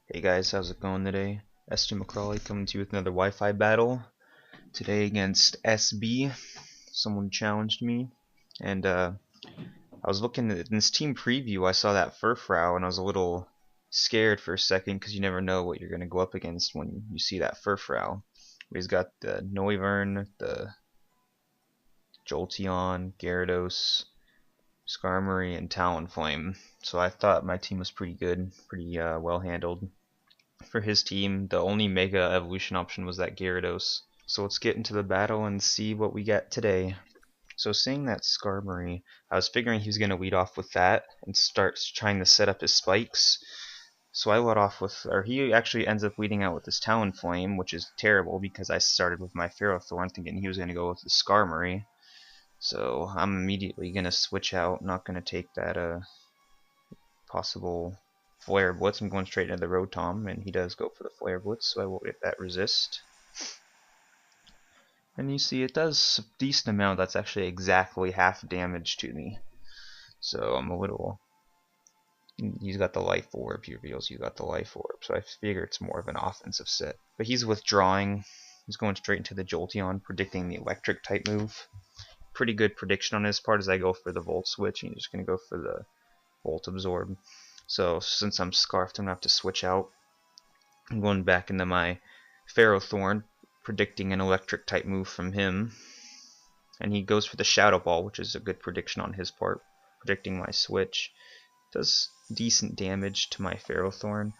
Hey guys, how's it going today? Estee McCrawly coming to you with another Wi-Fi battle. Today against SB. Someone challenged me, and I was looking at in this team preview. I saw that Furfrau, and I was a little scared for a second because you never know what you're gonna go up against when you see that Furfrau. He's got the Noivern, the Jolteon, Gyarados, Skarmory, and Talonflame. So I thought my team was pretty good, pretty well handled. For his team, the only Mega Evolution option was that Gyarados. So let's get into the battle and see what we get today. So seeing that Skarmory, I was figuring he was going to lead off with that and start trying to set up his spikes. So I led off with, or he actually ends up leading out with his Talonflame, which is terrible because I started with my Ferrothorn thinking he was going to go with the Skarmory. So I'm immediately going to switch out, not going to take that possible Flare Blitz. I'm going straight into the Rotom, and he does go for the Flare Blitz, so I will get that resist. And you see it does a decent amount. That's actually exactly half damage to me. So I'm a little... He's got the Life Orb. He reveals you got the Life Orb, so I figure it's more of an offensive set. But he's withdrawing. He's going straight into the Jolteon, predicting the Electric type move. Pretty good prediction on his part as I go for the Volt Switch, and he's just going to go for the Volt Absorb. So since I'm Scarfed, I'm going to have to switch out. I'm going back into my Ferrothorn, predicting an Electric type move from him. And he goes for the Shadow Ball, which is a good prediction on his part, predicting my switch. Does decent damage to my Ferrothorn.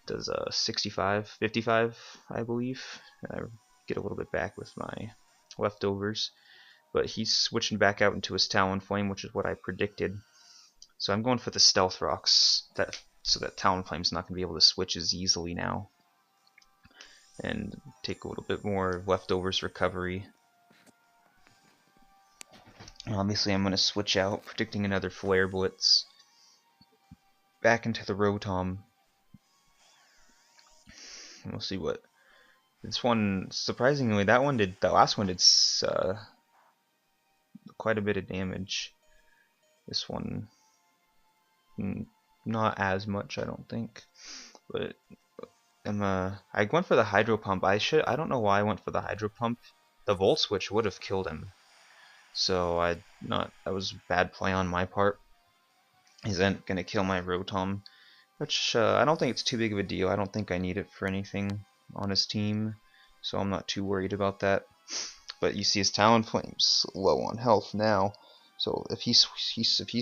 Does 65, 55, I believe. I get a little bit back with my leftovers. But he's switching back out into his Talonflame, which is what I predicted. So I'm going for the Stealth Rocks, so that Talonflame's not going to be able to switch as easily now. And take a little bit more leftovers recovery. Obviously I'm going to switch out, predicting another Flare Blitz. Back into the Rotom. And we'll see what... This one, surprisingly, that last one did quite a bit of damage. This one, not as much, I don't think. But I went for the Hydro Pump. I don't know why I went for the Hydro Pump. The Volt Switch would have killed him. So that was bad play on my part. He's then gonna kill my Rotom, which I don't think it's too big of a deal. I don't think I need it for anything on his team, so I'm not too worried about that. But you see his Talonflame's low on health now, so if he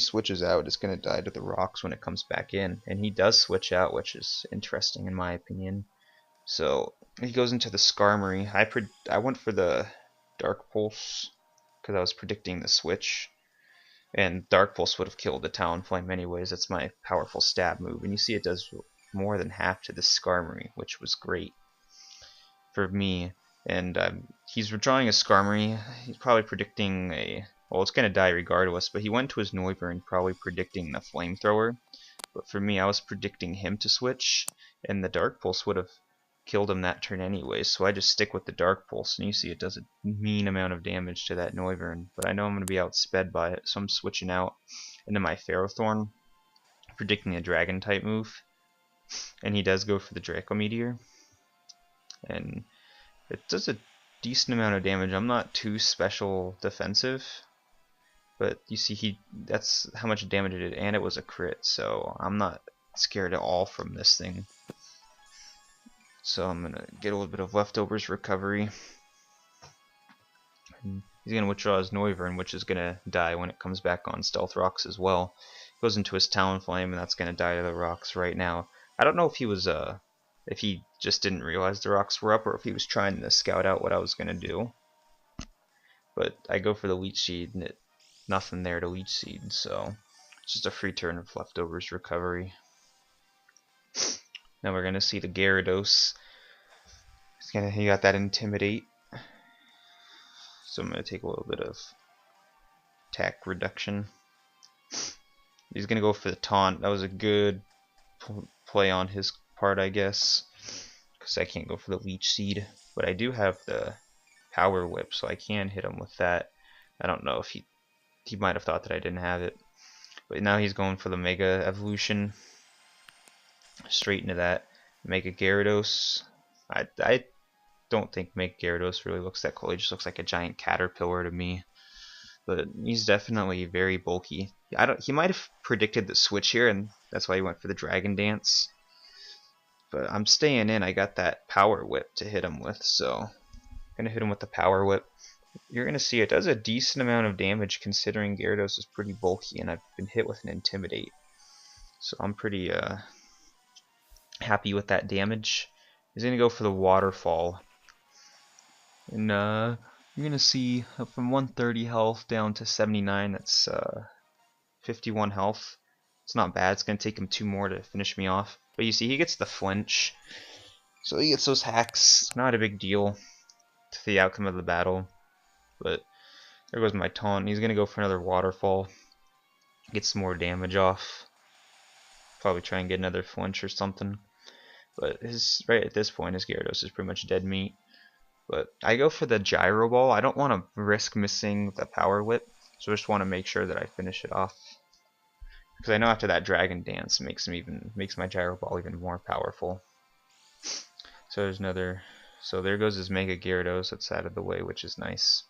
switches out, it's gonna die to the rocks when it comes back in, and he does switch out, which is interesting in my opinion. So he goes into the Skarmory. I went for the Dark Pulse because I was predicting the switch. And Dark Pulse would have killed the Talonflame anyways. That's my powerful stab move. And you see it does more than half to the Skarmory, which was great for me. And he's withdrawing a Skarmory. He's probably predicting well, it's going to die regardless, but he went to his Noivern probably predicting the Flamethrower. But for me, I was predicting him to switch, and the Dark Pulse would have killed him that turn anyway, so I just stick with the Dark Pulse, and you see it does a mean amount of damage to that Noivern, but I know I'm going to be outsped by it, so I'm switching out into my Ferrothorn, predicting a Dragon type move, and he does go for the Draco Meteor, and it does a decent amount of damage. I'm not too special defensive, but you see that's how much damage it did, and it was a crit, so I'm not scared at all from this thing. So I'm going to get a little bit of leftovers recovery. And he's going to withdraw his Noivern, which is going to die when it comes back on Stealth Rocks as well. Goes into his Talonflame, and that's going to die to the rocks right now. I don't know if if he just didn't realize the rocks were up, or if he was trying to scout out what I was going to do. But I go for the Leech Seed, and nothing there to Leech Seed, so it's just a free turn of leftovers recovery. Now we're going to see the Gyarados. He got that Intimidate. So I'm going to take a little bit of attack reduction. He's going to go for the Taunt. That was a good play on his part, I guess, because I can't go for the Leech Seed. But I do have the Power Whip, so I can hit him with that. I don't know if he might have thought that I didn't have it. But now he's going for the Mega Evolution. straight into that. Mega Gyarados. I don't think Mega Gyarados really looks that cool. He just looks like a giant caterpillar to me. But he's definitely very bulky. He might have predicted the switch here, and that's why he went for the Dragon Dance. But I'm staying in. I got that Power Whip to hit him with, so I'm gonna hit him with the Power Whip. You're gonna see it does a decent amount of damage considering Gyarados is pretty bulky, and I've been hit with an Intimidate. So I'm pretty happy with that damage. He's gonna go for the Waterfall, and you're gonna see from 130 health down to 79. That's 51 health. It's not bad. It's gonna take him 2 more to finish me off. But you see, he gets the flinch, so he gets those hacks. Not a big deal to the outcome of the battle. But there goes my taunt. He's gonna go for another Waterfall. Get some more damage off. Probably try and get another flinch or something. But right at this point, his Gyarados is pretty much dead meat. But I go for the Gyro Ball. I don't want to risk missing the Power Whip, so I just want to make sure that I finish it off. Because I know after that Dragon Dance makes my Gyro Ball even more powerful. So there's another. So there goes his Mega Gyarados. That's out of the way, which is nice.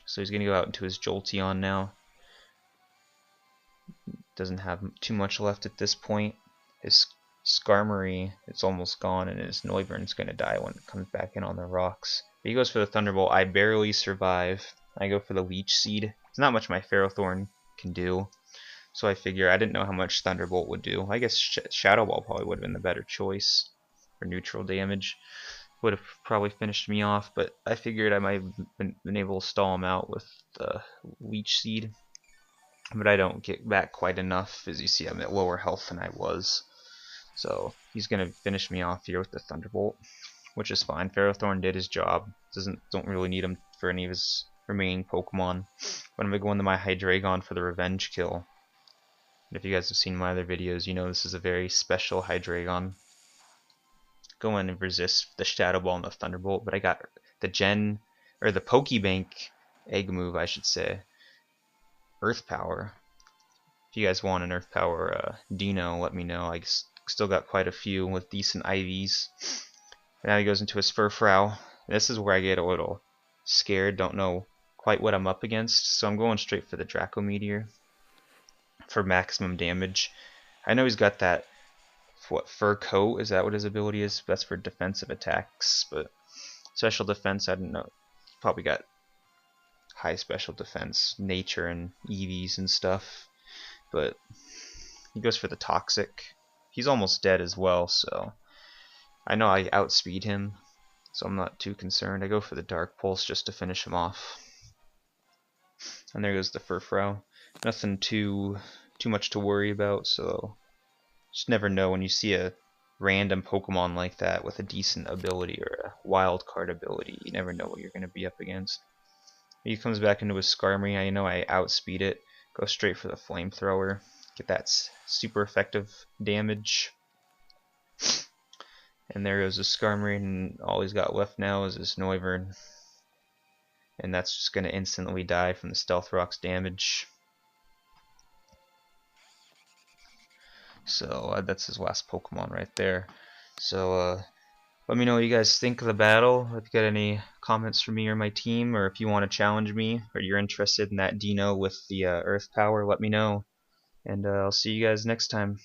So he's gonna go out into his Jolteon now. Doesn't have too much left at this point. His Skarmory, it's almost gone, and his Noivern's gonna die when it comes back in on the rocks. But he goes for the Thunderbolt. I barely survive. I go for the Leech Seed. It's not much my Ferrothorn can do. So I figure I didn't know how much Thunderbolt would do. I guess Shadow Ball probably would have been the better choice for neutral damage. Would have probably finished me off, but I figured I might have been able to stall him out with the Leech Seed. But I don't get back quite enough. As you see, I'm at lower health than I was. So he's going to finish me off here with the Thunderbolt, which is fine. Ferrothorn did his job. Don't really need him for any of his remaining Pokemon. But I'm going to go into my Hydreigon for the revenge kill. And if you guys have seen my other videos, you know this is a very special Hydreigon. Go in and resist the Shadow Ball and the Thunderbolt, but I got the Pokebank egg move, I should say. Earth Power. If you guys want an Earth Power Dino, let me know. I still got quite a few with decent IVs. Now he goes into his Furfrou. This is where I get a little scared. Don't know quite what I'm up against, so I'm going straight for the Draco Meteor for maximum damage. I know he's got that Fur Coat. Is that what his ability is? That's for defensive attacks, but special defense, I don't know. Probably got high special defense, nature, and EVs and stuff. But he goes for the Toxic. He's almost dead as well, so I know I outspeed him, so I'm not too concerned. I go for the Dark Pulse just to finish him off. And there goes the Furfrou. Nothing too much to worry about, so just never know when you see a random Pokemon like that with a decent ability or a wild card ability. You never know what you're going to be up against. He comes back into his Skarmory. I know I outspeed it. Go straight for the Flamethrower. Get that super effective damage. And there goes his Skarmory, and all he's got left now is his Noivern. And that's just going to instantly die from the Stealth Rock's damage. So that's his last Pokemon right there. So let me know what you guys think of the battle. If you got any comments for me or my team, or if you want to challenge me, or you're interested in that Dino with the Earth Power, let me know. And I'll see you guys next time.